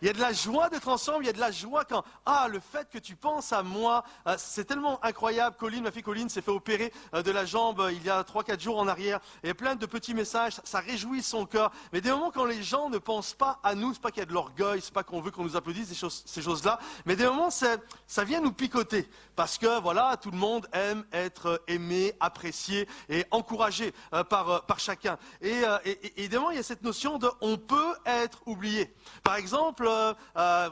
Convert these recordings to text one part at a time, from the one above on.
Il y a de la joie d'être ensemble, il y a de la joie quand, le fait que tu penses à moi, c'est tellement incroyable. Ma fille Colline s'est fait opérer de la jambe il y a 3-4 jours en arrière. Et plein de petits messages, ça réjouit son cœur. Mais des moments quand les gens ne pensent pas à nous, c'est pas qu'il y a de l'orgueil, c'est pas qu'on veut qu'on nous applaudisse, ces choses-là. Mais des moments, ça vient nous picoter. Parce que voilà, tout le monde aime être aimé, apprécié et encouragé par chacun. Et des moments, il y a cette notion de on peut être oublié. Par exemple,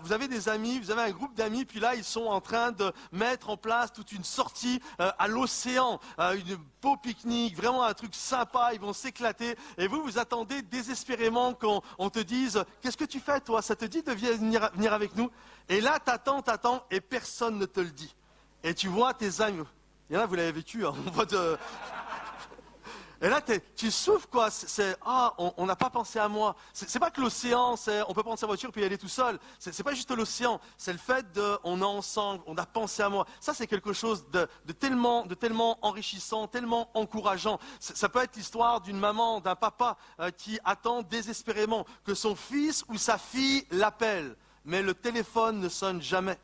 vous avez des amis, vous avez un groupe d'amis, puis là, ils sont en train de mettre en place toute une sortie à l'océan, une beau pique-nique, vraiment un truc sympa, ils vont s'éclater. Et vous attendez désespérément qu'on te dise « Qu'est-ce que tu fais, toi? Ça te dit de venir avec nous ?» Et là, t'attends, et personne ne te le dit. Et tu vois tes amis, il y en a, vous l'avez vécu, hein, on voit de... Et là, tu souffres, quoi. On n'a pas pensé à moi. C'est pas que l'océan, on peut prendre sa voiture puis y aller tout seul. C'est pas juste l'océan. C'est le fait on est ensemble, on a pensé à moi. Ça, c'est quelque chose de tellement enrichissant, tellement encourageant. Ça peut être l'histoire d'une maman, d'un papa qui attend désespérément que son fils ou sa fille l'appelle. Mais le téléphone ne sonne jamais.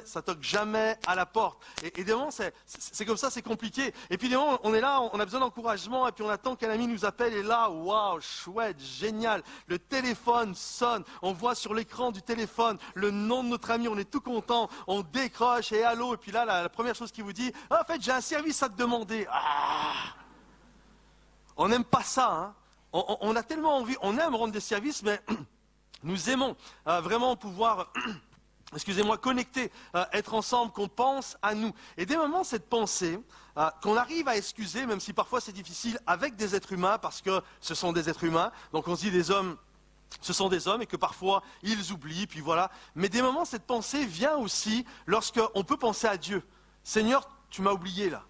Ça toque jamais à la porte. Et des moments, c'est comme ça, c'est compliqué. Et puis des moments, on est là, on a besoin d'encouragement, et puis on attend qu'un ami nous appelle, et là, waouh, chouette, génial. Le téléphone sonne, on voit sur l'écran du téléphone le nom de notre ami, on est tout content, on décroche, et allô, et puis là, la première chose qu'il vous dit, en fait, j'ai un service à te demander. On n'aime pas ça, hein. On a tellement envie, on aime rendre des services, mais nous aimons vraiment pouvoir... connecter, être ensemble, qu'on pense à nous. Et des moments, cette pensée, qu'on arrive à excuser, même si parfois c'est difficile, avec des êtres humains, parce que ce sont des êtres humains, donc on se dit des hommes, ce sont des hommes, et que parfois ils oublient, puis voilà. Mais des moments, cette pensée vient aussi lorsqu'on peut penser à Dieu. Seigneur, tu m'as oublié là.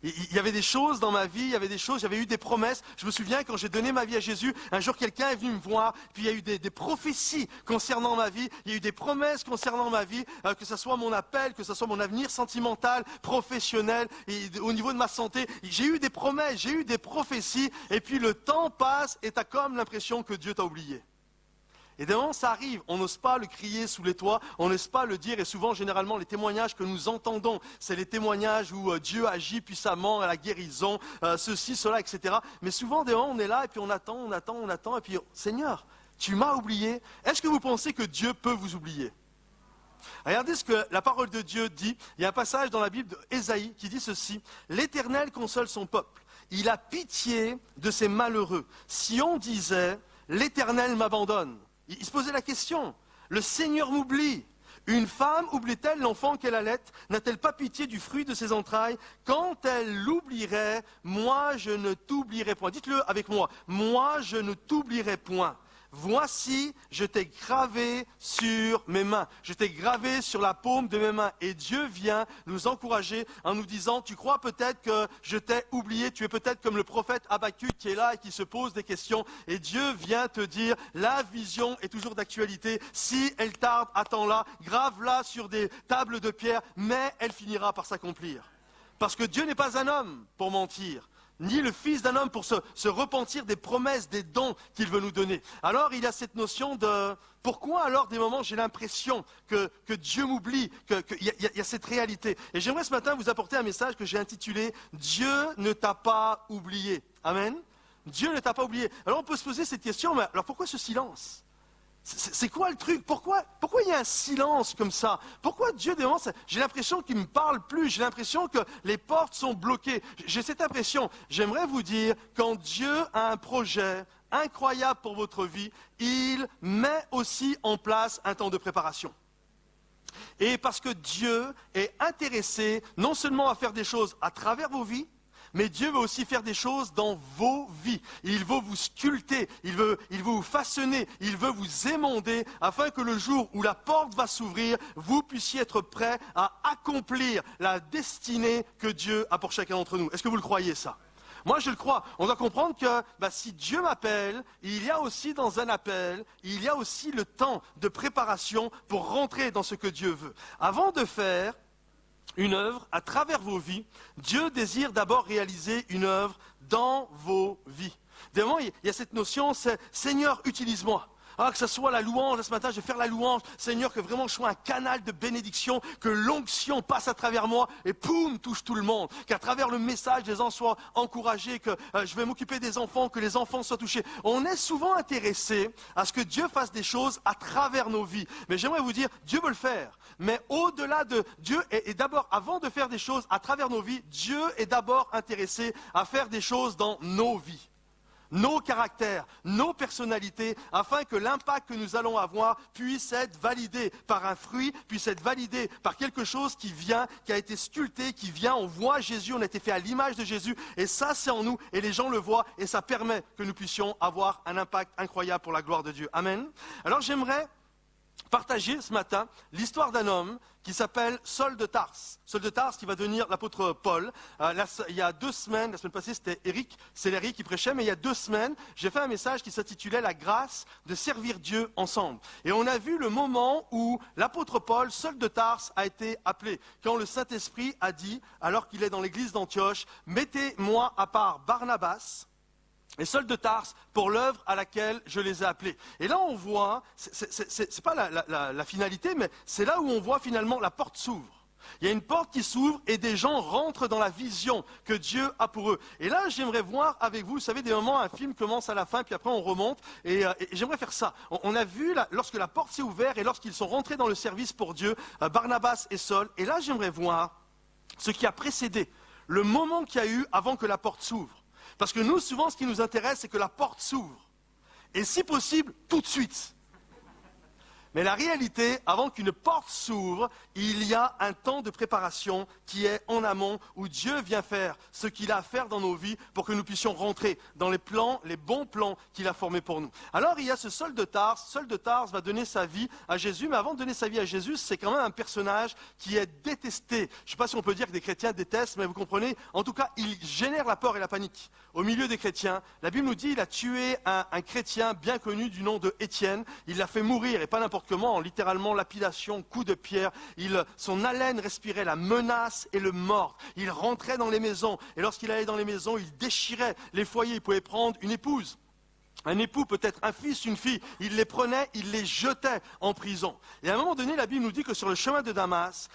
Il y avait des choses dans ma vie, j'avais eu des promesses. Je me souviens quand j'ai donné ma vie à Jésus, un jour quelqu'un est venu me voir, puis il y a eu des prophéties concernant ma vie, il y a eu des promesses concernant ma vie, que ce soit mon appel, que ce soit mon avenir sentimental, professionnel, et au niveau de ma santé. J'ai eu des promesses, j'ai eu des prophéties, et puis le temps passe et tu as comme l'impression que Dieu t'a oublié. Et d'un moment, ça arrive, on n'ose pas le crier sous les toits, on n'ose pas le dire, et souvent, généralement, les témoignages que nous entendons, c'est les témoignages où Dieu agit puissamment à la guérison, ceci, cela, etc. Mais souvent, d'un moment, on est là, et puis on attend, et puis, Seigneur, tu m'as oublié. Est-ce que vous pensez que Dieu peut vous oublier? Regardez ce que la parole de Dieu dit. Il y a un passage dans la Bible d'Ésaïe qui dit ceci, « L'Éternel console son peuple, il a pitié de ses malheureux. Si on disait, l'Éternel m'abandonne. » Il se posait la question, le Seigneur m'oublie. Une femme oublie-t-elle l'enfant qu'elle allait? N'a-t-elle pas pitié du fruit de ses entrailles? Quand elle l'oublierait, moi je ne t'oublierai point. Dites-le avec moi, moi je ne t'oublierai point. Voici, je t'ai gravé sur mes mains, je t'ai gravé sur la paume de mes mains. Et Dieu vient nous encourager en nous disant, tu crois peut-être que je t'ai oublié, tu es peut-être comme le prophète Habakkuk qui est là et qui se pose des questions. Et Dieu vient te dire, la vision est toujours d'actualité. Si elle tarde, attends-la, grave-la sur des tables de pierre, mais elle finira par s'accomplir. Parce que Dieu n'est pas un homme pour mentir, ni le fils d'un homme pour se repentir des promesses, des dons qu'il veut nous donner. Alors il y a cette notion de pourquoi alors des moments j'ai l'impression que Dieu m'oublie, qu'il y a cette réalité. Et j'aimerais ce matin vous apporter un message que j'ai intitulé « Dieu ne t'a pas oublié ». Amen. Dieu ne t'a pas oublié. Alors on peut se poser cette question, mais alors pourquoi ce silence ? C'est quoi le truc? Pourquoi il y a un silence comme ça? Pourquoi Dieu, j'ai l'impression qu'il ne me parle plus, j'ai l'impression que les portes sont bloquées. J'ai cette impression, j'aimerais vous dire, quand Dieu a un projet incroyable pour votre vie, il met aussi en place un temps de préparation. Et parce que Dieu est intéressé non seulement à faire des choses à travers vos vies, mais Dieu veut aussi faire des choses dans vos vies. Il veut vous sculpter, il veut vous façonner, il veut vous émonder, afin que le jour où la porte va s'ouvrir, vous puissiez être prêts à accomplir la destinée que Dieu a pour chacun d'entre nous. Est-ce que vous le croyez ça? Moi je le crois. On doit comprendre que si Dieu m'appelle, il y a aussi dans un appel, il y a aussi le temps de préparation pour rentrer dans ce que Dieu veut. Avant de faire une œuvre à travers vos vies, Dieu désire d'abord réaliser une œuvre dans vos vies. D'un moment, il y a cette notion, c'est « Seigneur, utilise-moi ». que ce soit la louange, là, ce matin je vais faire la louange, Seigneur, que vraiment je sois un canal de bénédiction, que l'onction passe à travers moi et poum, touche tout le monde, qu'à travers le message les gens soient encouragés, que je vais m'occuper des enfants, que les enfants soient touchés. On est souvent intéressé à ce que Dieu fasse des choses à travers nos vies, mais j'aimerais vous dire, Dieu veut le faire, mais au-delà de Dieu, et d'abord, avant de faire des choses à travers nos vies, Dieu est d'abord intéressé à faire des choses dans nos vies, nos caractères, nos personnalités, afin que l'impact que nous allons avoir puisse être validé par un fruit, puisse être validé par quelque chose qui vient, qui a été sculpté, qui vient, on voit Jésus, on a été fait à l'image de Jésus, et ça c'est en nous, et les gens le voient, et ça permet que nous puissions avoir un impact incroyable pour la gloire de Dieu. Amen. Alors j'aimerais partager ce matin l'histoire d'un homme qui s'appelle Saul de Tarse. Saul de Tarse qui va devenir l'apôtre Paul. Il y a 2 semaines, la semaine passée c'était Eric Sellery qui prêchait, mais il y a 2 semaines, j'ai fait un message qui s'intitulait « La grâce de servir Dieu ensemble ». Et on a vu le moment où l'apôtre Paul, Saul de Tarse, a été appelé. Quand le Saint-Esprit a dit, alors qu'il est dans l'église d'Antioche, « Mettez-moi à part Barnabas » et Saul de Tarse pour l'œuvre à laquelle je les ai appelés. Et là on voit, c'est pas la finalité, mais c'est là où on voit finalement la porte s'ouvre. Il y a une porte qui s'ouvre et des gens rentrent dans la vision que Dieu a pour eux. Et là j'aimerais voir avec vous, vous savez, des moments, un film commence à la fin, puis après on remonte, et j'aimerais faire ça. On a vu, lorsque la porte s'est ouverte et lorsqu'ils sont rentrés dans le service pour Dieu, Barnabas et Saul, et là j'aimerais voir ce qui a précédé, le moment qu'il y a eu avant que la porte s'ouvre. Parce que nous, souvent, ce qui nous intéresse, c'est que la porte s'ouvre. Et si possible, tout de suite. Mais la réalité, avant qu'une porte s'ouvre, il y a un temps de préparation qui est en amont, où Dieu vient faire ce qu'il a à faire dans nos vies pour que nous puissions rentrer dans les plans, les bons plans qu'il a formés pour nous. Alors il y a ce Saul de Tarse. Saul de Tarse va donner sa vie à Jésus, mais avant de donner sa vie à Jésus, c'est quand même un personnage qui est détesté. Je ne sais pas si on peut dire que des chrétiens détestent, mais vous comprenez, en tout cas, il génère la peur et la panique au milieu des chrétiens. La Bible nous dit qu'il a tué un chrétien bien connu du nom de Étienne. Il l'a fait mourir, et pas n'importe comment, littéralement lapidation, coup de pierre. Son haleine respirait la menace et le mordre. Il rentrait dans les maisons, et lorsqu'il allait dans les maisons, il déchirait les foyers. Il pouvait prendre une épouse, un époux, peut-être un fils, une fille. Il les prenait, il les jetait en prison. Et à un moment donné, la Bible nous dit que sur le chemin de Damas,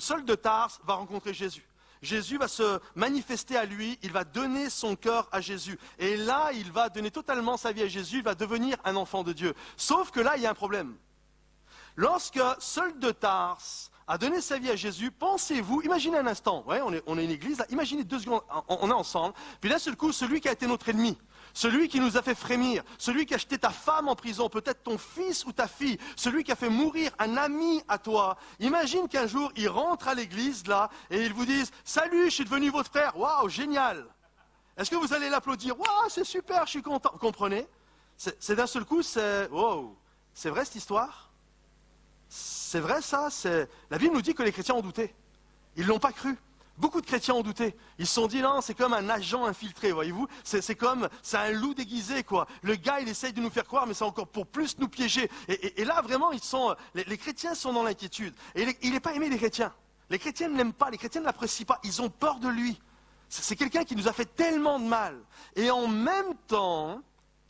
Saul de Tarse va rencontrer Jésus. Jésus va se manifester à lui, il va donner son cœur à Jésus. Et là, il va donner totalement sa vie à Jésus, il va devenir un enfant de Dieu. Sauf que là, il y a un problème. Lorsque Saul de Tarse a donné sa vie à Jésus, pensez-vous, imaginez un instant, ouais, on est une église, là, imaginez 2 secondes, on est ensemble, puis d'un seul coup, celui qui a été notre ennemi, celui qui nous a fait frémir, celui qui a jeté ta femme en prison, peut-être ton fils ou ta fille, celui qui a fait mourir un ami à toi, imagine qu'un jour, il rentre à l'église, là, et ils vous disent « Salut, je suis devenu votre frère, waouh, génial !» Est-ce que vous allez l'applaudir? « Waouh, c'est super, je suis content !» Vous comprenez? C'est d'un seul coup, c'est « Wow, c'est vrai cette histoire ?» C'est vrai ça, la Bible nous dit que les chrétiens ont douté. Ils ne l'ont pas cru. Beaucoup de chrétiens ont douté. Ils se sont dit, non, c'est comme un agent infiltré, voyez-vous. C'est un loup déguisé, quoi. Le gars, il essaye de nous faire croire, mais c'est encore pour plus nous piéger. Et là, vraiment, les chrétiens sont dans l'inquiétude. Et il n'est pas aimé, les chrétiens. Les chrétiens ne l'aiment pas, les chrétiens ne l'apprécient pas. Ils ont peur de lui. C'est quelqu'un qui nous a fait tellement de mal. Et en même temps,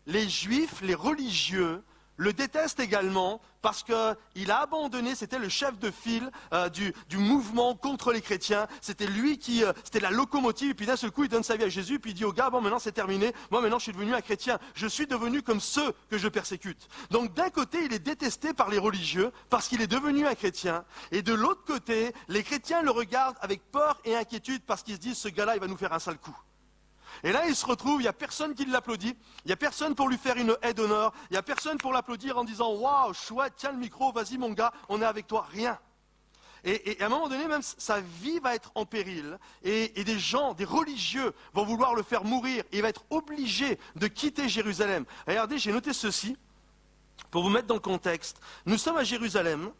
les juifs, les religieux, le déteste également parce qu'il a abandonné, c'était le chef de file du mouvement contre les chrétiens, c'était lui qui, c'était la locomotive, et puis d'un seul coup il donne sa vie à Jésus, puis il dit au gars, bon maintenant c'est terminé, moi maintenant je suis devenu un chrétien, je suis devenu comme ceux que je persécute. Donc d'un côté il est détesté par les religieux parce qu'il est devenu un chrétien, et de l'autre côté les chrétiens le regardent avec peur et inquiétude parce qu'ils se disent ce gars-là il va nous faire un sale coup. Et là, il se retrouve, il n'y a personne qui l'applaudit, il n'y a personne pour lui faire une aide d'honneur, il n'y a personne pour l'applaudir en disant « Waouh, chouette, tiens le micro, vas-y mon gars, on est avec toi », rien. Et à un moment donné, même sa vie va être en péril, et des gens, des religieux vont vouloir le faire mourir, et il va être obligé de quitter Jérusalem. Regardez, j'ai noté ceci, pour vous mettre dans le contexte. Nous sommes à Jérusalem,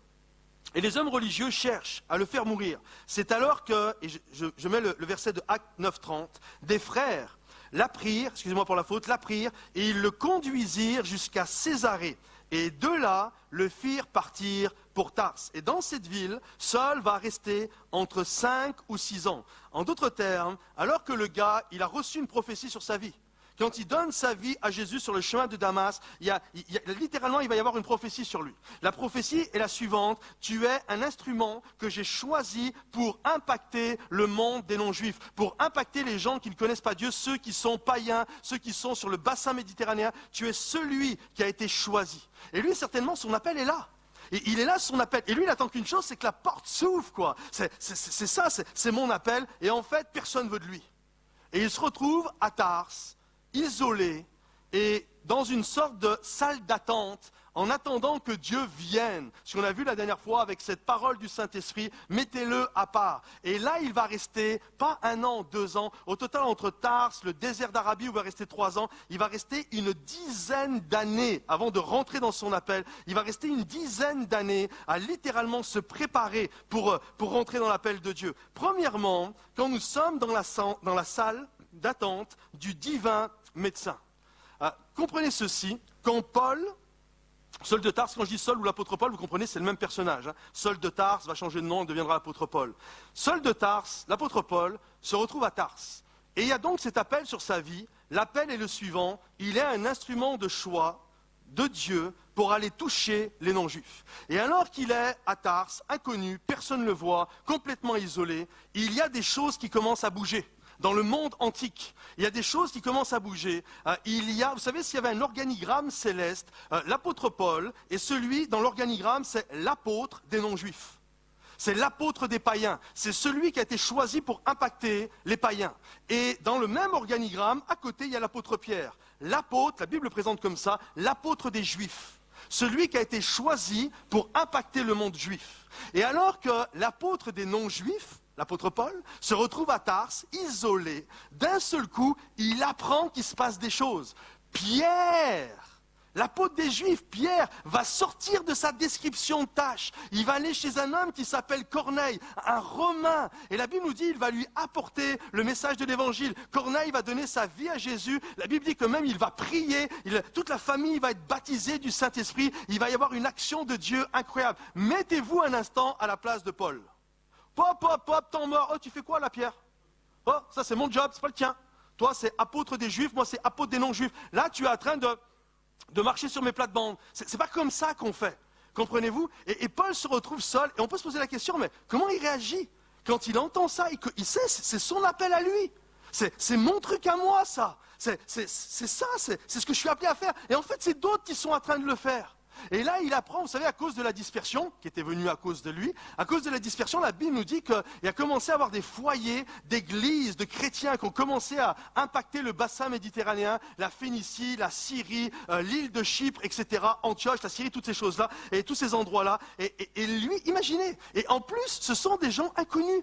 et les hommes religieux cherchent à le faire mourir. C'est alors que, et je mets le verset de Actes 9:30, des frères l'apprirent, excusez-moi pour la faute, l'apprirent, et ils le conduisirent jusqu'à Césarée. Et de là, le firent partir pour Tarse. Et dans cette ville, Saul va rester entre 5 ou 6 ans. En d'autres termes, alors que le gars, il a reçu une prophétie sur sa vie. quand il donne sa vie à Jésus sur le chemin de Damas, littéralement, il va y avoir une prophétie sur lui. La prophétie est la suivante: tu es un instrument que j'ai choisi pour impacter le monde des non-juifs, pour impacter les gens qui ne connaissent pas Dieu, ceux qui sont païens, ceux qui sont sur le bassin méditerranéen. Tu es celui qui a été choisi. Et lui, certainement, son appel est là. Et il est là, son appel. Et lui, il n'attend qu'une chose, c'est que la porte s'ouvre, quoi. C'est ça, c'est mon appel. Et en fait, personne ne veut de lui. Et il se retrouve à Tars, isolé, et dans une sorte de salle d'attente, en attendant que Dieu vienne. Ce qu'on a vu la dernière fois avec cette parole du Saint-Esprit, mettez-le à part. Et là, il va rester, pas 1 an, 2 ans, au total entre Tars, le désert d'Arabie, où il va rester 3 ans, il va rester une dizaine d'années avant de rentrer dans son appel. Il va rester une dizaine d'années à littéralement se préparer pour rentrer dans l'appel de Dieu. Premièrement, quand nous sommes dans la salle d'attente du divin médecin. Comprenez ceci, quand Paul, Saul de Tarse, quand je dis Saul ou l'apôtre Paul, vous comprenez, c'est le même personnage. Saul de Tarse va changer de nom, il deviendra l'apôtre Paul. Saul de Tarse, l'apôtre Paul, se retrouve à Tarse. Et il y a donc cet appel sur sa vie. L'appel est le suivant: il est un instrument de choix de Dieu pour aller toucher les non-juifs. Et alors qu'il est à Tarse, inconnu, personne ne le voit, complètement isolé, il y a des choses qui commencent à bouger. Dans le monde antique, il y a des choses qui commencent à bouger. Vous savez, s'il y avait un organigramme céleste, l'apôtre Paul est celui, dans l'organigramme, c'est l'apôtre des non-juifs. C'est l'apôtre des païens. C'est celui qui a été choisi pour impacter les païens. Et dans le même organigramme, à côté, il y a l'apôtre Pierre. L'apôtre, la Bible le présente comme ça, l'apôtre des juifs. Celui qui a été choisi pour impacter le monde juif. Et alors que l'apôtre des non-juifs, l'apôtre Paul, se retrouve à Tars, isolé. D'un seul coup, il apprend qu'il se passe des choses. Pierre, l'apôtre des Juifs, Pierre, va sortir de sa description de tâche. Il va aller chez un homme qui s'appelle Corneille, un Romain. Et la Bible nous dit qu'il va lui apporter le message de l'Évangile. Corneille va donner sa vie à Jésus. La Bible dit que même il va prier. Toute la famille va être baptisée du Saint-Esprit. Il va y avoir une action de Dieu incroyable. Mettez-vous un instant à la place de Paul. Pop, pop, pop, temps mort. Oh, tu fais quoi là, Pierre? Oh, ça c'est mon job, c'est pas le tien. Toi, c'est apôtre des Juifs, moi c'est apôtre des non-Juifs. Là, tu es en train de marcher sur mes plates-bandes. C'est pas comme ça qu'on fait. Comprenez-vous? Et Paul se retrouve seul, et on peut se poser la question, mais comment il réagit quand il entend ça? Il sait, c'est son appel à lui. C'est mon truc à moi, ça. C'est ça, c'est ce que je suis appelé à faire. Et en fait, c'est d'autres qui sont en train de le faire. Et là, il apprend, vous savez, à cause de la dispersion, qui était venue à cause de lui, à cause de la dispersion, la Bible nous dit qu'il a commencé à avoir des foyers d'églises, de chrétiens qui ont commencé à impacter le bassin méditerranéen, la Phénicie, la Syrie, l'île de Chypre, etc., Antioche, la Syrie, toutes ces choses-là, et tous ces endroits-là. Et lui, imaginez, et en plus, ce sont des gens inconnus.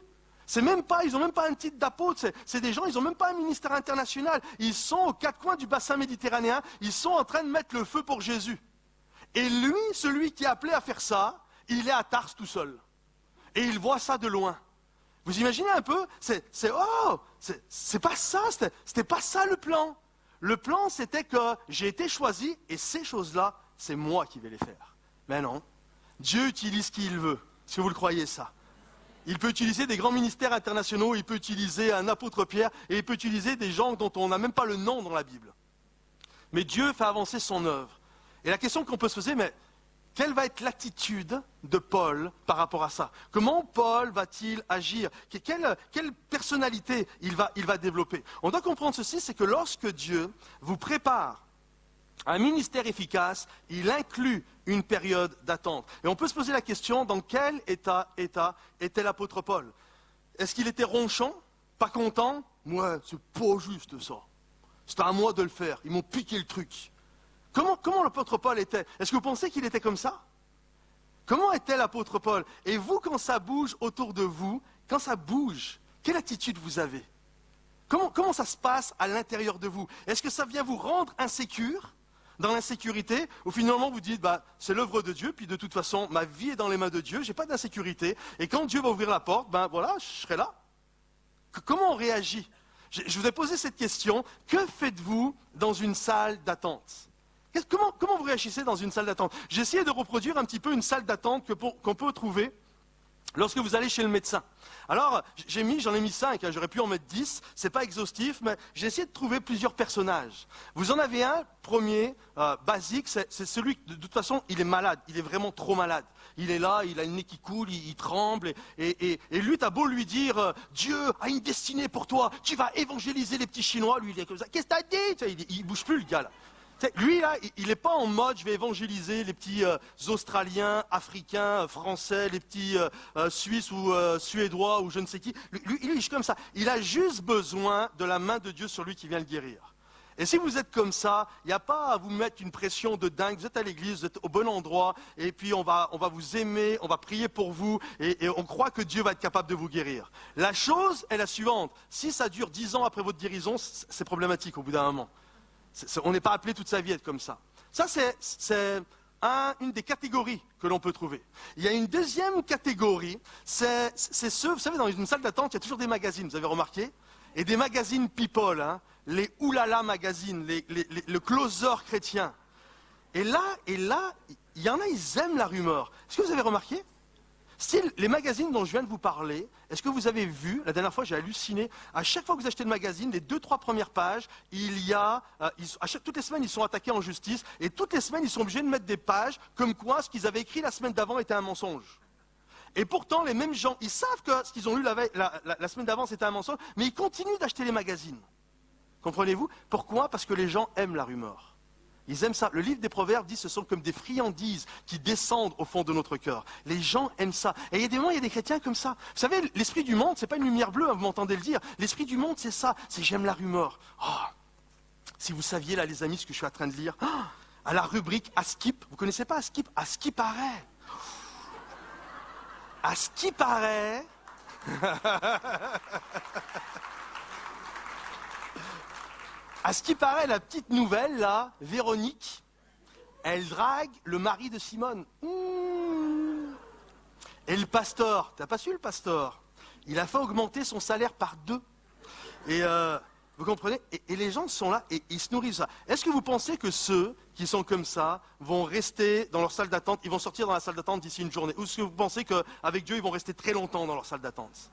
Ils n'ont même pas un titre d'apôtre, c'est des gens, ils n'ont même pas un ministère international. Ils sont aux 4 coins du bassin méditerranéen, ils sont en train de mettre le feu pour Jésus. Et lui, celui qui est appelé à faire ça, il est à Tars tout seul. Et il voit ça de loin. Vous imaginez un peu? C'est pas ça, c'était pas ça le plan. Le plan, c'était que j'ai été choisi et ces choses-là, c'est moi qui vais les faire. Mais non, Dieu utilise qui il veut. Est-ce que vous le croyez ça? Il peut utiliser des grands ministères internationaux, il peut utiliser un apôtre Pierre, et il peut utiliser des gens dont on n'a même pas le nom dans la Bible. Mais Dieu fait avancer son œuvre. Et la question qu'on peut se poser, mais quelle va être l'attitude de Paul par rapport à ça? Comment Paul va-t-il agir? Quelle personnalité il va développer? On doit comprendre ceci, c'est que lorsque Dieu vous prépare un ministère efficace, il inclut une période d'attente. Et on peut se poser la question, dans quel état était l'apôtre Paul? Est-ce qu'il était ronchon, pas content? Ouais, c'est pas juste ça. C'était à moi de le faire, ils m'ont piqué le truc. Comment l'apôtre Paul était? Est-ce que vous pensez qu'il était comme ça? Comment était l'apôtre Paul? Et vous, quand ça bouge autour de vous, quand ça bouge, quelle attitude vous avez? Comment ça se passe à l'intérieur de vous? Est-ce que ça vient vous rendre insécure, dans l'insécurité, ou finalement vous dites, c'est l'œuvre de Dieu, puis de toute façon, ma vie est dans les mains de Dieu, je n'ai pas d'insécurité, et quand Dieu va ouvrir la porte, voilà, je serai là. Comment on réagit? Je vous ai posé cette question, que faites-vous dans une salle d'attente? Comment vous réagissez dans une salle d'attente? J'ai essayé de reproduire un petit peu une salle d'attente qu'on peut trouver lorsque vous allez chez le médecin. Alors, j'en ai mis 5, hein, j'aurais pu en mettre 10, c'est pas exhaustif, mais j'ai essayé de trouver plusieurs personnages. Vous en avez un, premier, basique, c'est celui, de toute façon, il est malade, il est vraiment trop malade. Il est là, il a le nez qui coule, il tremble, et lui, t'as beau lui dire, Dieu a une destinée pour toi, tu vas évangéliser les petits Chinois, lui, il est comme ça, qu'est-ce que t'as dit? Il bouge plus, le gars, là. Lui, là, il n'est pas en mode je vais évangéliser les petits Australiens, Africains, Français, les petits Suisses ou Suédois ou je ne sais qui. Lui, il est comme ça. Il a juste besoin de la main de Dieu sur lui qui vient le guérir. Et si vous êtes comme ça, il n'y a pas à vous mettre une pression de dingue. Vous êtes à l'église, vous êtes au bon endroit, et puis on va vous aimer, on va prier pour vous, et on croit que Dieu va être capable de vous guérir. La chose est la suivante. Si ça dure 10 ans après votre guérison, c'est problématique au bout d'un moment. On n'est pas appelé toute sa vie à être comme ça. Ça, c'est une des catégories que l'on peut trouver. Il y a une deuxième catégorie, c'est ceux, vous savez, dans une salle d'attente, il y a toujours des magazines, vous avez remarqué? Et des magazines people, hein, les oulala magazines, le closer chrétien. Et là, il y en a, ils aiment la rumeur. Est-ce que vous avez remarqué? Style, les magazines dont je viens de vous parler, est-ce que vous avez vu, la dernière fois j'ai halluciné, à chaque fois que vous achetez le magazine, les 2-3 premières pages, il y a, toutes les semaines ils sont attaqués en justice, et toutes les semaines ils sont obligés de mettre des pages comme quoi ce qu'ils avaient écrit la semaine d'avant était un mensonge. Et pourtant les mêmes gens, ils savent que ce qu'ils ont lu la semaine d'avant c'était un mensonge, mais ils continuent d'acheter les magazines. Comprenez-vous? Pourquoi? Parce que les gens aiment la rumeur. Ils aiment ça. Le livre des Proverbes dit que ce sont comme des friandises qui descendent au fond de notre cœur. Les gens aiment ça. Et il y a des moments, il y a des chrétiens comme ça. Vous savez, l'esprit du monde, c'est pas une lumière bleue, hein, vous m'entendez le dire. L'esprit du monde, c'est ça. C'est j'aime la rumeur. Oh, si vous saviez, là, les amis, ce que je suis en train de lire, à la rubrique Askip, vous connaissez pas Askip? À ce qui paraît. À ce qui paraît. À ce qui paraît, la petite nouvelle, là, Véronique, elle drague le mari de Simone. Et le pasteur, t'as pas su le pasteur? Il a fait augmenter son salaire par 2. Et vous comprenez? Et les gens sont là et ils se nourrissent de ça. Est-ce que vous pensez que ceux qui sont comme ça vont rester dans leur salle d'attente, ils vont sortir dans la salle d'attente d'ici une journée? Ou est-ce que vous pensez qu'avec Dieu, ils vont rester très longtemps dans leur salle d'attente?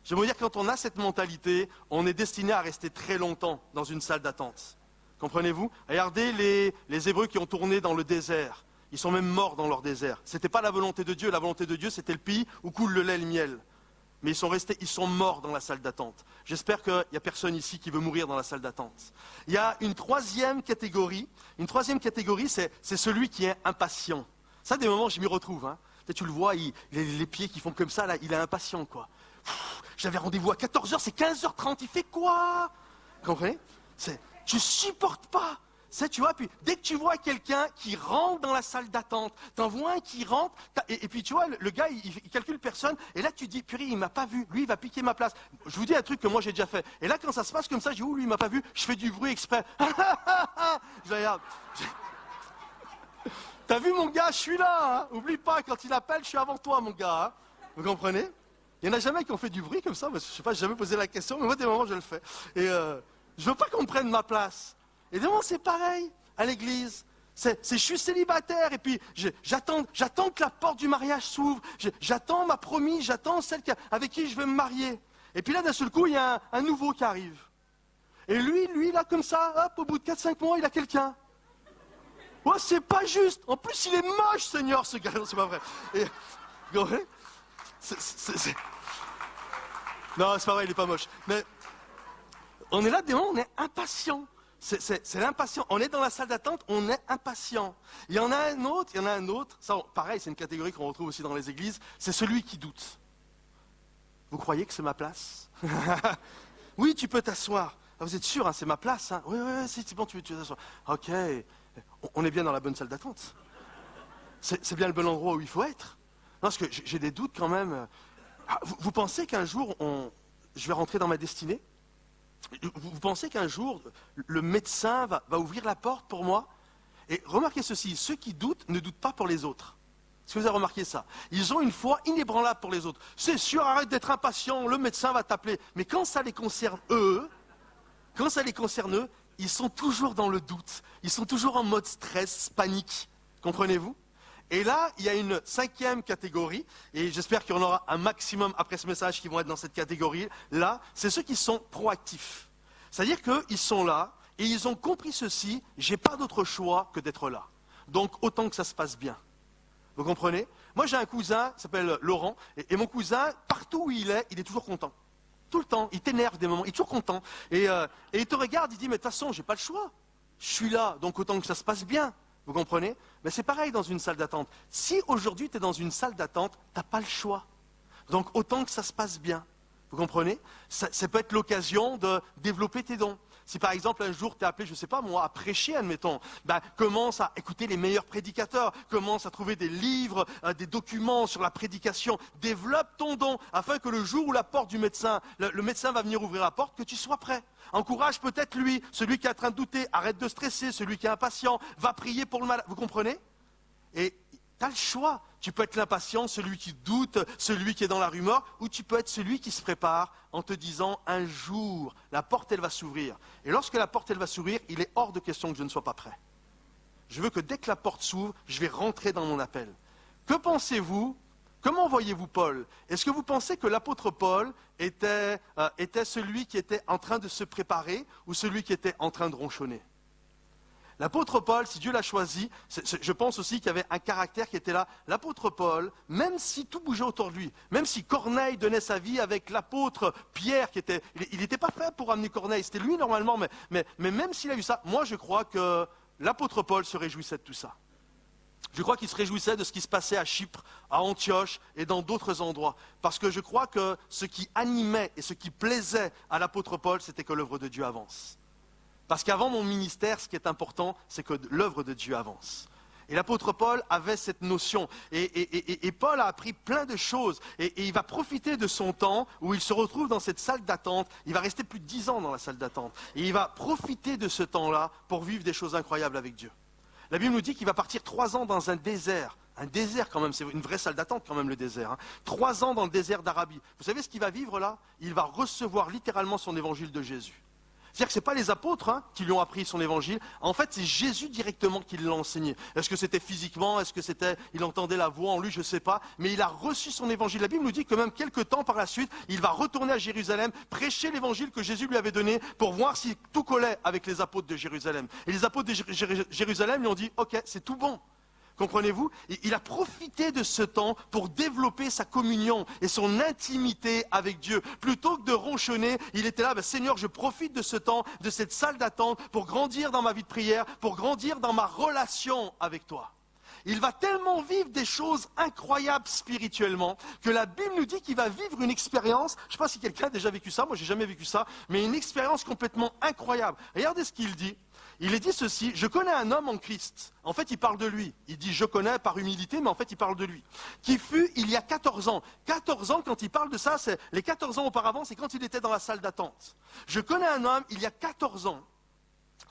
Je veux dire, quand on a cette mentalité, on est destiné à rester très longtemps dans une salle d'attente. Comprenez-vous? Regardez les Hébreux qui ont tourné dans le désert. Ils sont même morts dans leur désert. Ce n'était pas la volonté de Dieu. La volonté de Dieu, c'était le pays où coule le lait et le miel. Mais ils sont morts dans la salle d'attente. J'espère qu'il n'y a personne ici qui veut mourir dans la salle d'attente. Il y a une troisième catégorie. Une troisième catégorie, c'est celui qui est impatient. Ça, des moments, je m'y retrouve. Hein. Tu le vois, les pieds qui font comme ça, là, il est impatient, quoi. J'avais rendez-vous à 14h, c'est 15h30, il fait quoi? Comprenez? Tu supportes pas. Tu vois, puis dès que tu vois quelqu'un qui rentre dans la salle d'attente, t'en vois un qui rentre, et puis tu vois, le gars, il calcule personne, et là tu dis, purée, il m'a pas vu, lui, il va piquer ma place. Je vous dis un truc que moi j'ai déjà fait. Et là, quand ça se passe comme ça, je dis, lui, il m'a pas vu, je fais du bruit exprès. Je regarde. T'as vu mon gars, je suis là, hein? Oublie pas, quand il appelle, je suis avant toi, mon gars. Hein? Vous comprenez? Il n'y en a jamais qui ont fait du bruit comme ça, parce que je sais pas, j'ai jamais posé la question, mais moi, des moments, je le fais. Et je veux pas qu'on me prenne ma place. Et des moments, c'est pareil, à l'église. Je suis célibataire, et puis j'attends que la porte du mariage s'ouvre, j'attends ma promise, j'attends celle avec qui je vais me marier. Et puis là, d'un seul coup, il y a un nouveau qui arrive. Et lui, là, comme ça, hop, au bout de 4-5 mois, il a quelqu'un. Oh, c'est pas juste. En plus, il est moche, Seigneur, ce gars. Non, c'est pas vrai. Et, non, c'est pas vrai, il est pas moche. Mais on est là, des moments, on est impatient. C'est l'impatient. On est dans la salle d'attente, on est impatient. Il y en a un autre. Ça, pareil, c'est une catégorie qu'on retrouve aussi dans les églises. C'est celui qui doute. Vous croyez que c'est ma place? Oui, tu peux t'asseoir. Ah, vous êtes sûr, hein, c'est ma place, hein? Oui, c'est bon, tu veux t'asseoir. Ok, on est bien dans la bonne salle d'attente. C'est bien le bon endroit où il faut être. Non, parce que j'ai des doutes quand même. Vous pensez qu'un jour, je vais rentrer dans ma destinée? Vous pensez qu'un jour, le médecin va ouvrir la porte pour moi? Et remarquez ceci, ceux qui doutent ne doutent pas pour les autres. Est-ce que vous avez remarqué ça? Ils ont une foi inébranlable pour les autres. C'est sûr, arrête d'être impatient, le médecin va t'appeler. Mais quand ça les concerne eux, ils sont toujours dans le doute. Ils sont toujours en mode stress, panique. Comprenez-vous? Et là, il y a une 5e catégorie, et j'espère qu'il y en aura un maximum après ce message qui vont être dans cette catégorie-là, c'est ceux qui sont proactifs. C'est-à-dire qu'ils sont là, et ils ont compris ceci, j'ai pas d'autre choix que d'être là. Donc autant que ça se passe bien. Vous comprenez? Moi j'ai un cousin, il s'appelle Laurent, et mon cousin, partout où il est toujours content. Tout le temps, il t'énerve des moments, il est toujours content. Et il te regarde, il dit, mais de toute façon, j'ai pas le choix. Je suis là, donc autant que ça se passe bien. Vous comprenez? Mais c'est pareil dans une salle d'attente. Si aujourd'hui tu es dans une salle d'attente, tu n'as pas le choix. Donc autant que ça se passe bien. Vous comprenez? Ça peut être l'occasion de développer tes dons. Si par exemple un jour tu es appelé, je ne sais pas moi, à prêcher, admettons, commence à écouter les meilleurs prédicateurs, commence à trouver des livres, des documents sur la prédication, développe ton don afin que le jour où la porte du médecin, le médecin va venir ouvrir la porte, que tu sois prêt. Encourage peut-être lui, celui qui est en train de douter, arrête de stresser, celui qui est impatient, va prier pour le malade. Vous comprenez? Et tu as le choix. Tu peux être l'impatient, celui qui doute, celui qui est dans la rumeur, ou tu peux être celui qui se prépare en te disant un jour, la porte elle va s'ouvrir. Et lorsque la porte elle va s'ouvrir, il est hors de question que je ne sois pas prêt. Je veux que dès que la porte s'ouvre, je vais rentrer dans mon appel. Que pensez-vous? Comment voyez-vous Paul? Est-ce que vous pensez que l'apôtre Paul était celui qui était en train de se préparer ou celui qui était en train de ronchonner? L'apôtre Paul, si Dieu l'a choisi, je pense aussi qu'il y avait un caractère qui était là. L'apôtre Paul, même si tout bougeait autour de lui, même si Corneille donnait sa vie avec l'apôtre Pierre, il n'était pas fait pour amener Corneille, c'était lui normalement, mais même s'il a eu ça, moi je crois que l'apôtre Paul se réjouissait de tout ça. Je crois qu'il se réjouissait de ce qui se passait à Chypre, à Antioche et dans d'autres endroits. Parce que je crois que ce qui animait et ce qui plaisait à l'apôtre Paul, c'était que l'œuvre de Dieu avance. Parce qu'avant mon ministère, ce qui est important, c'est que l'œuvre de Dieu avance. Et l'apôtre Paul avait cette notion. Et Paul a appris plein de choses. Et il va profiter de son temps où il se retrouve dans cette salle d'attente. Il va rester plus de 10 ans dans la salle d'attente. Et il va profiter de ce temps-là pour vivre des choses incroyables avec Dieu. La Bible nous dit qu'il va partir 3 ans dans un désert. Un désert quand même, c'est une vraie salle d'attente quand même le désert. 3 ans dans le désert d'Arabie. Vous savez ce qu'il va vivre là? Il va recevoir littéralement son évangile de Jésus. C'est-à-dire que ce n'est pas les apôtres qui lui ont appris son évangile. En fait, c'est Jésus directement qui l'a enseigné. Est-ce que c'était physiquement? Est-ce que c'était, il entendait la voix en lui? Je ne sais pas. Mais il a reçu son évangile. La Bible nous dit que même quelques temps par la suite, il va retourner à Jérusalem, prêcher l'évangile que Jésus lui avait donné pour voir si tout collait avec les apôtres de Jérusalem. Et les apôtres de Jérusalem lui ont dit, ok, c'est tout bon. Comprenez-vous? Il a profité de ce temps pour développer sa communion et son intimité avec Dieu. Plutôt que de ronchonner, il était là, Seigneur, je profite de ce temps, de cette salle d'attente pour grandir dans ma vie de prière, pour grandir dans ma relation avec toi. Il va tellement vivre des choses incroyables spirituellement que la Bible nous dit qu'il va vivre une expérience, je ne sais pas si quelqu'un a déjà vécu ça, moi je n'ai jamais vécu ça, mais une expérience complètement incroyable. Regardez ce qu'il dit. Il est dit ceci, je connais un homme en Christ. En fait, il parle de lui. Il dit je connais par humilité, mais en fait, il parle de lui. Qui fut il y a 14 ans. 14 ans, quand il parle de ça, c'est les 14 ans auparavant, c'est quand il était dans la salle d'attente. Je connais un homme, il y a 14 ans,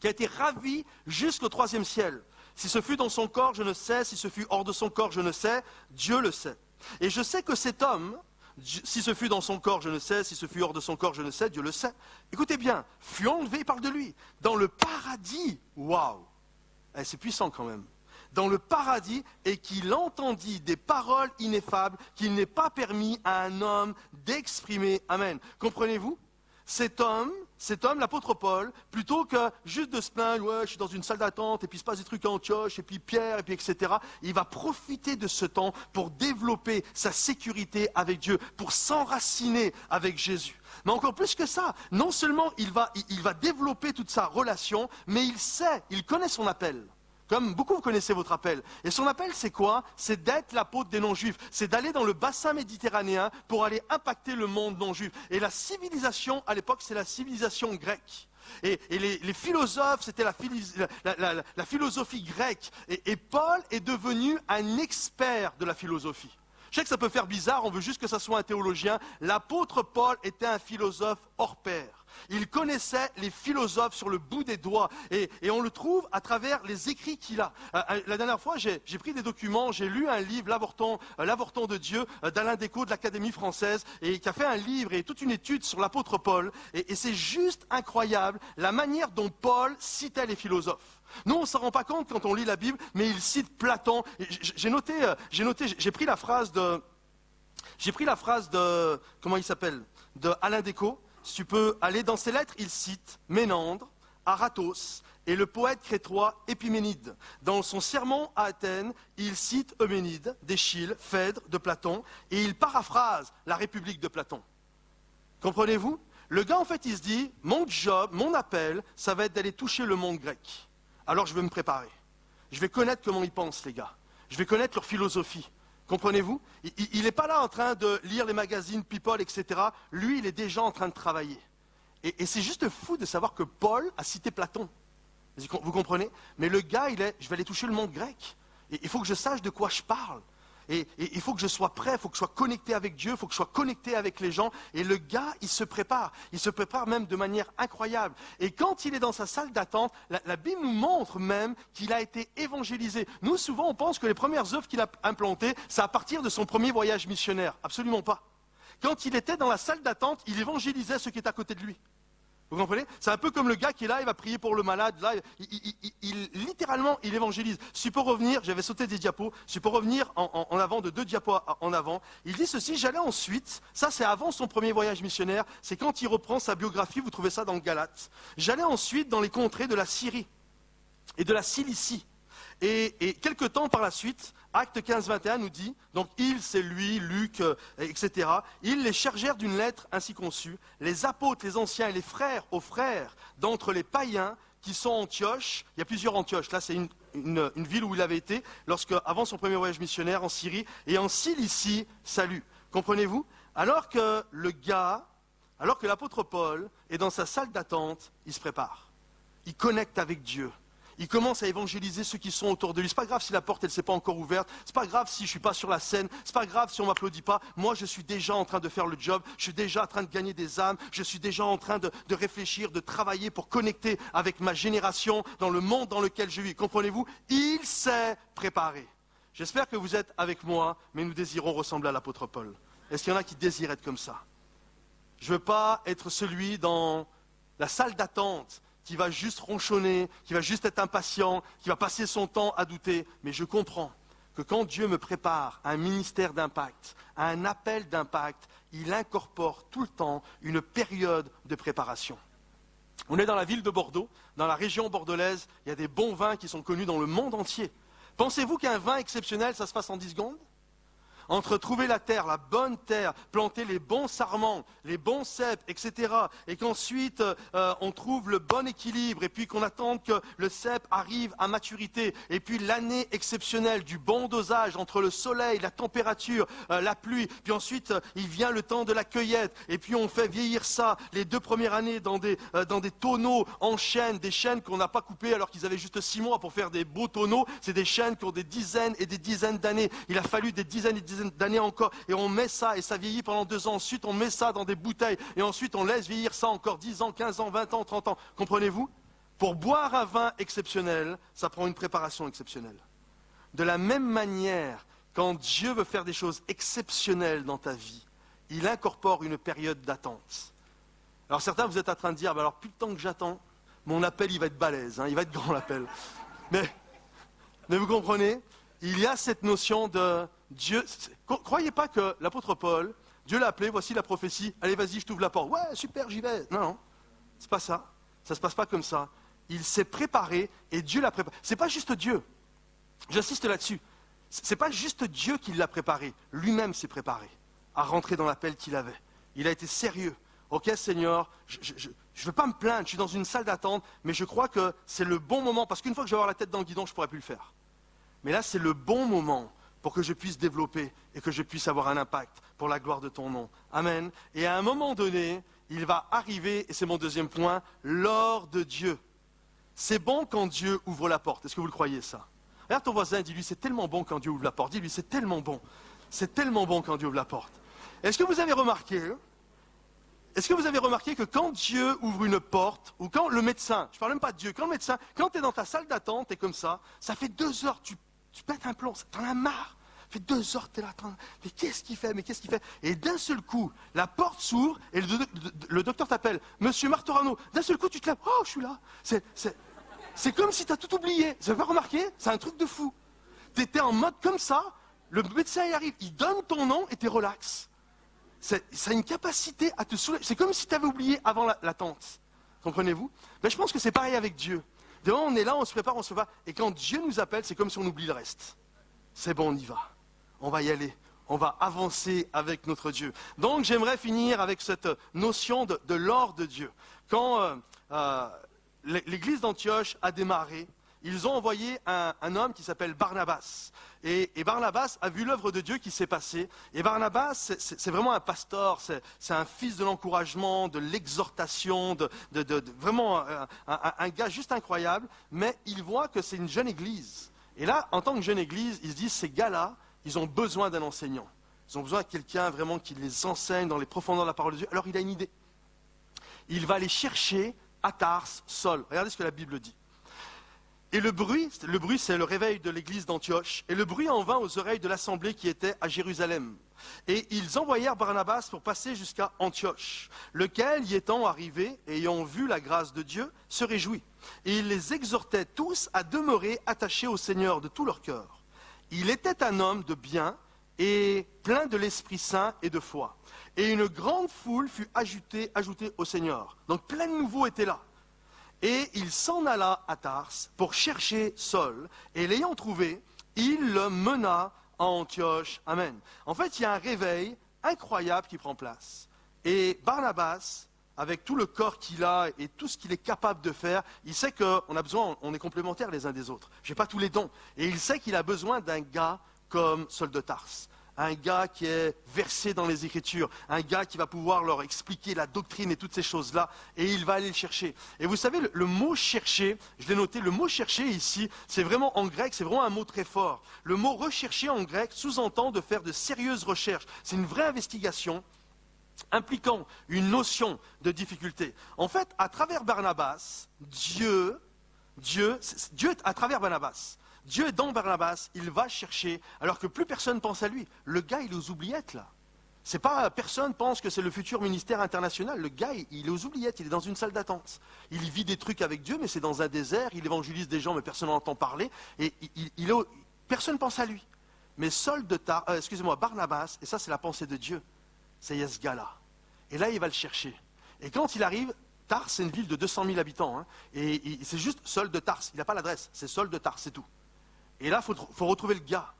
qui a été ravi jusqu'au 3e ciel. Si ce fut dans son corps, je ne sais. Si ce fut hors de son corps, je ne sais. Dieu le sait. Et je sais que cet homme, si ce fut dans son corps, je ne sais. Si ce fut hors de son corps, je ne sais. Dieu le sait. Écoutez bien, fut enlevé, il parle de lui. Dans le paradis, waouh, c'est puissant quand même. Dans le paradis, et qu'il entendit des paroles ineffables qu'il n'est pas permis à un homme d'exprimer. Amen. Comprenez-vous? Cet homme, l'apôtre Paul, plutôt que juste de se plaindre, ouais, je suis dans une salle d'attente, et puis il se passe des trucs à Antioche, et puis Pierre, et puis etc., il va profiter de ce temps pour développer sa sécurité avec Dieu, pour s'enraciner avec Jésus. Mais encore plus que ça, non seulement il va développer toute sa relation, mais il connaît son appel. Comme beaucoup vous connaissez votre appel. Et son appel c'est quoi? C'est d'être l'apôtre des non-juifs. C'est d'aller dans le bassin méditerranéen pour aller impacter le monde non-juif. Et la civilisation, à l'époque, c'est la civilisation grecque. Et les philosophes, c'était la philosophie grecque. Et Paul est devenu un expert de la philosophie. Je sais que ça peut faire bizarre, on veut juste que ça soit un théologien. L'apôtre Paul était un philosophe hors pair. Il connaissait les philosophes sur le bout des doigts et on le trouve à travers les écrits qu'il a. La dernière fois, j'ai pris des documents, j'ai lu un livre, L'avorton de Dieu, d'Alain Descaux de l'Académie française, et qui a fait un livre et toute une étude sur l'apôtre Paul. Et c'est juste incroyable la manière dont Paul citait les philosophes. Nous, on ne s'en rend pas compte quand on lit la Bible, mais il cite Platon. J'ai pris la phrase de, comment il s'appelle, de Alain Decaux. Si tu peux aller dans ses lettres, il cite Ménandre, Aratos et le poète crétois Épiménide. Dans son sermon à Athènes, il cite Euménide, d'Échille, Phèdre, de Platon, et il paraphrase la République de Platon. Comprenez-vous? Le gars, en fait, il se dit, mon job, mon appel, ça va être d'aller toucher le monde grec. Alors je vais me préparer. Je vais connaître comment ils pensent, les gars. Je vais connaître leur philosophie. Comprenez-vous? Il n'est pas là en train de lire les magazines People, etc. Lui, il est déjà en train de travailler. Et c'est juste fou de savoir que Paul a cité Platon. Vous comprenez? Mais le gars, je vais aller toucher le monde grec. Et il faut que je sache de quoi je parle. Et il faut que je sois prêt, il faut que je sois connecté avec Dieu, il faut que je sois connecté avec les gens. Et le gars, il se prépare même de manière incroyable. Et quand il est dans sa salle d'attente, la Bible nous montre même qu'il a été évangélisé. Nous, souvent, on pense que les premières œuvres qu'il a implantées, c'est à partir de son premier voyage missionnaire. Absolument pas. Quand il était dans la salle d'attente, il évangélisait ceux qui étaient à côté de lui. Vous comprenez? C'est un peu comme le gars qui est là, il va prier pour le malade, là, littéralement, il évangélise. Si tu peux revenir, j'avais sauté des diapos, si tu peux revenir en avant de 2 diapos en avant, il dit ceci, j'allais ensuite, ça c'est avant son premier voyage missionnaire, c'est quand il reprend sa biographie, vous trouvez ça dans Galates. J'allais ensuite dans les contrées de la Syrie et de la Cilicie. Et quelque temps par la suite, Acte 15-21 nous dit, donc il, c'est lui, Luc, etc. Ils les chargèrent d'une lettre ainsi conçue, les apôtres, les anciens et les frères aux frères d'entre les païens qui sont à Antioche. Il y a plusieurs Antioches, là c'est une ville où il avait été, avant son premier voyage missionnaire en Syrie, et en Cilicie, salut. Comprenez-vous? Alors que l'apôtre Paul est dans sa salle d'attente, il se prépare. Il connecte avec Dieu. Il commence à évangéliser ceux qui sont autour de lui. C'est pas grave si la porte elle s'est pas encore ouverte. C'est pas grave si je suis pas sur la scène. C'est pas grave si on m'applaudit pas. Moi, je suis déjà en train de faire le job. Je suis déjà en train de gagner des âmes. Je suis déjà en train de réfléchir, de travailler pour connecter avec ma génération dans le monde dans lequel je vis. Comprenez-vous? Il s'est préparé. J'espère que vous êtes avec moi, mais nous désirons ressembler à l'apôtre Paul. Est-ce qu'il y en a qui désirent être comme ça? Je veux pas être celui dans la salle d'attente qui va juste ronchonner, qui va juste être impatient, qui va passer son temps à douter. Mais je comprends que quand Dieu me prépare à un ministère d'impact, à un appel d'impact, il incorpore tout le temps une période de préparation. On est dans la ville de Bordeaux, dans la région bordelaise, il y a des bons vins qui sont connus dans le monde entier. Pensez-vous qu'un vin exceptionnel, ça se passe en 10 secondes? Entre trouver la terre, la bonne terre, planter les bons sarments, les bons cèpes, etc. Et qu'ensuite on trouve le bon équilibre et puis qu'on attende que le cèpe arrive à maturité. Et puis l'année exceptionnelle du bon dosage entre le soleil, la température, la pluie. Puis ensuite il vient le temps de la cueillette. Et puis on fait vieillir ça les 2 premières années dans des tonneaux en chêne, des chênes qu'on n'a pas coupés alors qu'ils avaient juste 6 mois pour faire des beaux tonneaux. C'est des chênes qui ont des dizaines et des dizaines d'années. Il a fallu des dizaines et des dizaines d'années encore, et on met ça, et ça vieillit pendant 2 ans, ensuite on met ça dans des bouteilles, et ensuite on laisse vieillir ça encore 10 ans, 15 ans, 20 ans, 30 ans, comprenez-vous? Pour boire un vin exceptionnel, ça prend une préparation exceptionnelle. De la même manière, quand Dieu veut faire des choses exceptionnelles dans ta vie, il incorpore une période d'attente. Alors certains, vous êtes en train de dire, bah alors plus de temps que j'attends, mon appel il va être balèze, il va être grand l'appel. Mais vous comprenez, il y a cette notion de Dieu. Croyez pas que l'apôtre Paul, Dieu l'a appelé, voici la prophétie, allez vas-y, je t'ouvre la porte. Ouais, super, j'y vais. Non, c'est pas ça. Ça se passe pas comme ça. Il s'est préparé et Dieu l'a préparé. C'est pas juste Dieu. J'insiste là-dessus. C'est pas juste Dieu qui l'a préparé. Lui-même s'est préparé à rentrer dans l'appel qu'il avait. Il a été sérieux. Ok, Seigneur, je ne veux pas me plaindre, je suis dans une salle d'attente, mais je crois que c'est le bon moment, parce qu'une fois que je vais avoir la tête dans le guidon, je ne pourrai plus le faire. Mais là, c'est le bon moment pour que je puisse développer et que je puisse avoir un impact pour la gloire de ton nom. Amen. Et à un moment donné, il va arriver, et c'est mon deuxième point, l'heure de Dieu. C'est bon quand Dieu ouvre la porte. Est-ce que vous le croyez, ça? Regarde ton voisin, dis-lui, c'est tellement bon quand Dieu ouvre la porte. Dis-lui, c'est tellement bon. C'est tellement bon quand Dieu ouvre la porte. Est-ce que vous avez remarqué que quand Dieu ouvre une porte, ou quand le médecin, je ne parle même pas de Dieu, quand le médecin, quand tu es dans ta salle d'attente, tu es comme ça fait 2 heures, tu pètes un plomb, t'en as marre. Ça fait 2 heures que tu es là, mais qu'est-ce qu'il fait, Et d'un seul coup, la porte s'ouvre et le docteur t'appelle, Monsieur Martorano. D'un seul coup, tu te lèves, oh, je suis là. C'est comme si tu as tout oublié. Vous n'avez pas remarqué? C'est un truc de fou. Tu étais en mode comme ça, le médecin y arrive, il donne ton nom et tu es relax. Ça a une capacité à te soulager. C'est comme si tu avais oublié avant l'attente. Comprenez-vous? Mais je pense que c'est pareil avec Dieu. Devant, on est là, on se prépare. Et quand Dieu nous appelle, c'est comme si on oublie le reste. C'est bon, on y va. On va y aller. On va avancer avec notre Dieu. Donc j'aimerais finir avec cette notion de l'or de Dieu. Quand l'église d'Antioche a démarré, ils ont envoyé un homme qui s'appelle Barnabas. Et Barnabas a vu l'œuvre de Dieu qui s'est passée. Et Barnabas, c'est vraiment un pasteur, c'est un fils de l'encouragement, de l'exhortation, vraiment un gars juste incroyable. Mais il voit que c'est une jeune église. Et là, en tant que jeune église, ils se disent, ces gars-là, ils ont besoin d'un enseignant. Ils ont besoin de quelqu'un vraiment qui les enseigne dans les profondeurs de la parole de Dieu. Alors il a une idée. Il va aller chercher à Tars, Saul. Regardez ce que la Bible dit. Et le bruit, c'est le réveil de l'église d'Antioche. Et le bruit en vint aux oreilles de l'assemblée qui était à Jérusalem. Et ils envoyèrent Barnabas pour passer jusqu'à Antioche, lequel, y étant arrivé, ayant vu la grâce de Dieu, se réjouit. Et il les exhortait tous à demeurer attachés au Seigneur de tout leur cœur. Il était un homme de bien et plein de l'Esprit Saint et de foi. Et une grande foule fut ajoutée au Seigneur. Donc plein de nouveaux étaient là. Et il s'en alla à Tars pour chercher Saul. Et l'ayant trouvé, il le mena à Antioche. Amen. En fait, il y a un réveil incroyable qui prend place. Et Barnabas, avec tout le corps qu'il a et tout ce qu'il est capable de faire, il sait qu'on a besoin, on est complémentaires les uns des autres. Je n'ai pas tous les dons. Et il sait qu'il a besoin d'un gars comme Saul de Tars. Un gars qui est versé dans les Écritures, un gars qui va pouvoir leur expliquer la doctrine et toutes ces choses-là, et il va aller le chercher. Et vous savez, le mot chercher, je l'ai noté, le mot chercher ici, c'est vraiment en grec, c'est vraiment un mot très fort. Le mot rechercher en grec sous-entend de faire de sérieuses recherches. C'est une vraie investigation impliquant une notion de difficulté. En fait, à travers Barnabas, Dieu à travers Barnabas, Dieu est dans Barnabas, il va chercher, alors que plus personne pense à lui. Le gars, il est aux oubliettes, là. C'est pas, personne pense que c'est le futur ministère international. Le gars, il est aux oubliettes, il est dans une salle d'attente. Il vit des trucs avec Dieu, mais c'est dans un désert, il évangélise des gens, mais personne n'en entend parler, et personne ne pense à lui. Mais Barnabas, et ça c'est la pensée de Dieu, c'est ce gars-là. Et là, il va le chercher. Et quand il arrive, Tars, c'est une ville de 200 000 habitants, hein, et c'est juste Saul de Tars, il n'a pas l'adresse, c'est Saul de Tars, c'est tout. Et là, il faut retrouver le gars.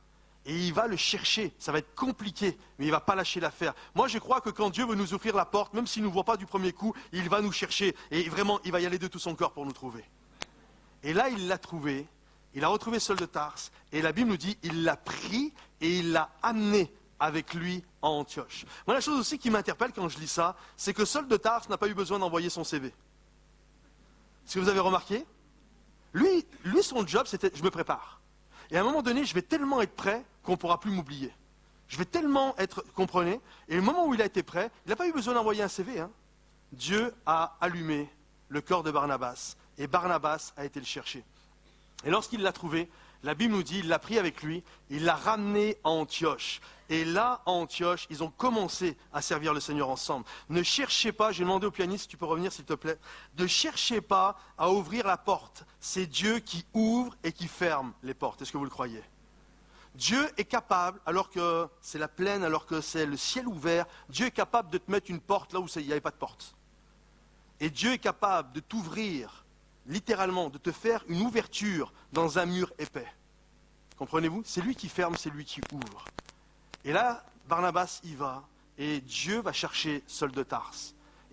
Et il va le chercher. Ça va être compliqué, mais il ne va pas lâcher l'affaire. Moi, je crois que quand Dieu veut nous ouvrir la porte, même s'il ne nous voit pas du premier coup, il va nous chercher. Et vraiment, il va y aller de tout son corps pour nous trouver. Et là, il l'a trouvé. Il a retrouvé Saul de Tars. Et la Bible nous dit, il l'a pris et il l'a amené avec lui à Antioche. Moi, la chose aussi qui m'interpelle quand je lis ça, c'est que Saul de Tars n'a pas eu besoin d'envoyer son CV. Est-ce que vous avez remarqué? Lui, son job, c'était, je me prépare. Et à un moment donné, je vais tellement être prêt qu'on ne pourra plus m'oublier. Je vais tellement être, comprenez? Et le moment où il a été prêt, il n'a pas eu besoin d'envoyer un CV. Hein. Dieu a allumé le cœur de Barnabas. Et Barnabas a été le chercher. Et lorsqu'il l'a trouvé, la Bible nous dit, il l'a pris avec lui, il l'a ramené à Antioche. Et là, à Antioche, ils ont commencé à servir le Seigneur ensemble. Ne cherchez pas, j'ai demandé au pianiste si tu peux revenir s'il te plaît, ne cherchez pas à ouvrir la porte. C'est Dieu qui ouvre et qui ferme les portes. Est-ce que vous le croyez? Dieu est capable, alors que c'est la plaine, alors que c'est le ciel ouvert, Dieu est capable de te mettre une porte là où il n'y avait pas de porte. Et Dieu est capable de t'ouvrir, littéralement, de te faire une ouverture dans un mur épais. Comprenez-vous? C'est lui qui ferme, c'est lui qui ouvre. Et là, Barnabas y va, et Dieu va chercher Saul de Tars.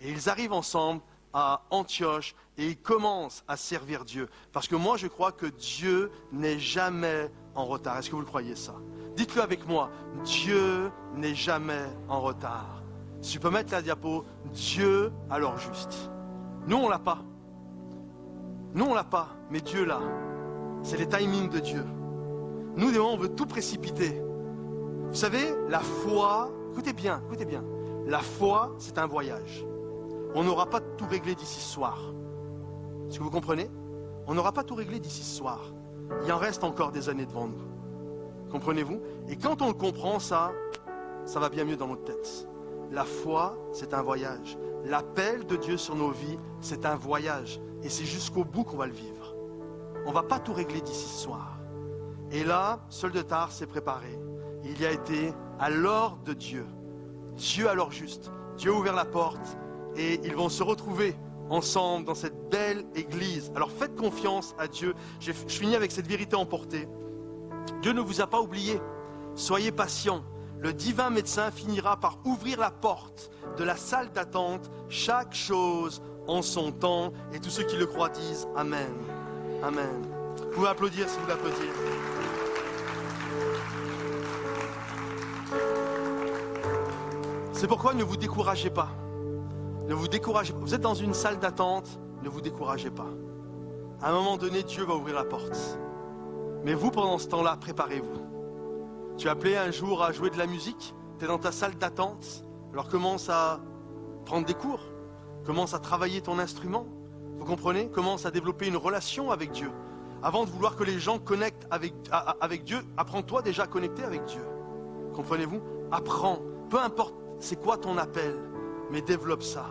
Et ils arrivent ensemble à Antioche, et ils commencent à servir Dieu. Parce que moi, je crois que Dieu n'est jamais en retard. Est-ce que vous le croyez ça? Dites-le avec moi, Dieu n'est jamais en retard. Si tu peux mettre la diapo, Dieu à l'heure juste. Nous, on ne l'a pas. Nous, on ne l'a pas, mais Dieu l'a. C'est les timings de Dieu. Nous, des moments, on veut tout précipiter. Vous savez, la foi, écoutez bien, la foi, c'est un voyage. On n'aura pas tout réglé d'ici ce soir. Est-ce que vous comprenez? On n'aura pas tout réglé d'ici ce soir. Il en reste encore des années devant nous. Comprenez-vous? Et quand on le comprend, ça va bien mieux dans notre tête. La foi, c'est un voyage. L'appel de Dieu sur nos vies, c'est un voyage. Et c'est jusqu'au bout qu'on va le vivre. on ne va pas tout régler d'ici ce soir. Et là, Saul de Tarse s'est préparé. Il y a été à l'ordre de Dieu. Dieu à l'heure juste. Dieu a ouvert la porte et ils vont se retrouver ensemble dans cette belle église. Alors faites confiance à Dieu. Je finis avec cette vérité emportée. Dieu ne vous a pas oublié. Soyez patients. Le divin médecin finira par ouvrir la porte de la salle d'attente. Chaque chose en son temps. Et tous ceux qui le croient disent Amen. Amen. Vous pouvez applaudir si vous l'applaudiez. C'est pourquoi ne vous découragez pas. Ne vous découragez pas. Vous êtes dans une salle d'attente, ne vous découragez pas. À un moment donné, Dieu va ouvrir la porte. Mais vous, pendant ce temps-là, préparez-vous. Tu es appelé un jour à jouer de la musique, tu es dans ta salle d'attente, alors commence à prendre des cours, commence à travailler ton instrument, vous comprenez? Commence à développer une relation avec Dieu. Avant de vouloir que les gens connectent avec Dieu, apprends-toi déjà à connecter avec Dieu. Comprenez-vous? Apprends, peu importe c'est quoi ton appel, mais développe ça.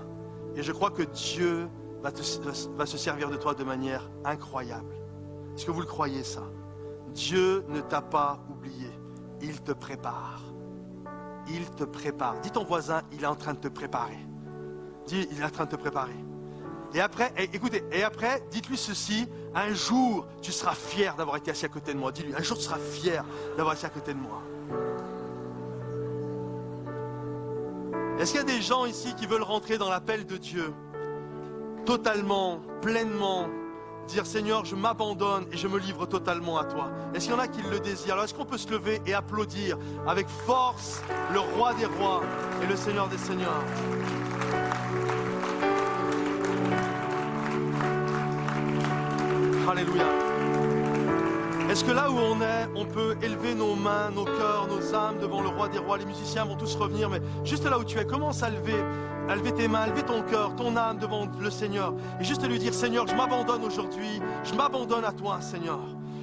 Et je crois que Dieu va se servir de toi de manière incroyable. Est-ce que vous le croyez ça? Dieu ne t'a pas oublié. Il te prépare. Il te prépare. Dis ton voisin, il est en train de te préparer. Dis, il est en train de te préparer. Et après, écoutez, dites-lui ceci, un jour, tu seras fier d'avoir été assis à côté de moi. Dis-lui, un jour, tu seras fier d'avoir été assis à côté de moi. Est-ce qu'il y a des gens ici qui veulent rentrer dans l'appel de Dieu, totalement, pleinement, dire Seigneur, je m'abandonne et je me livre totalement à toi? Est-ce qu'il y en a qui le désirent? Alors est-ce qu'on peut se lever et applaudir avec force le roi des rois et le Seigneur des seigneurs? Alléluia. Est-ce que là où on est, on peut élever nos mains, nos cœurs, nos âmes devant le roi des rois? Les musiciens vont tous revenir, mais juste là où tu es, commence à lever tes mains, lever ton cœur, ton âme devant le Seigneur. Et juste lui dire, Seigneur, je m'abandonne aujourd'hui, je m'abandonne à toi, Seigneur.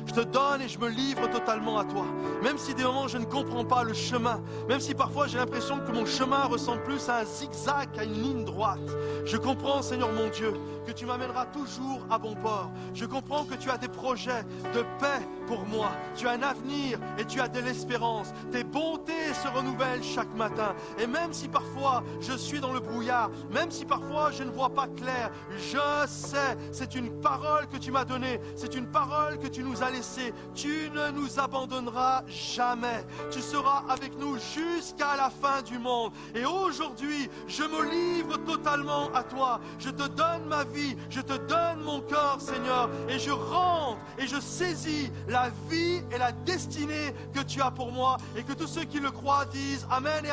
Je te donne et je me livre totalement à toi. Même si des moments je ne comprends pas le chemin, même si parfois j'ai l'impression que mon chemin ressemble plus à un zigzag qu'à une ligne droite. Je comprends, Seigneur mon Dieu, que tu m'amèneras toujours à bon port. Je comprends que tu as des projets de paix pour moi. Tu as un avenir et tu as de l'espérance. Tes bontés se renouvellent chaque matin. Et même si parfois je suis dans le brouillard, même si parfois je ne vois pas clair, je sais, c'est une parole que tu m'as donnée, c'est une parole que tu nous as laissée. Tu ne nous abandonneras jamais. Tu seras avec nous jusqu'à la fin du monde. Et aujourd'hui, je me livre totalement à toi. Je te donne ma vie, je te donne mon corps, Seigneur, et je rentre et je saisis la vie et la destinée que tu as pour moi, et que tous ceux qui le croient disent Amen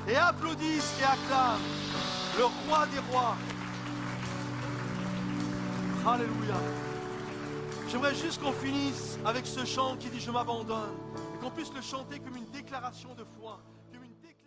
et applaudissent et acclament le roi des rois. Alléluia. J'aimerais juste qu'on finisse avec ce chant qui dit je m'abandonne, et qu'on puisse le chanter comme une déclaration de foi, comme une déclaration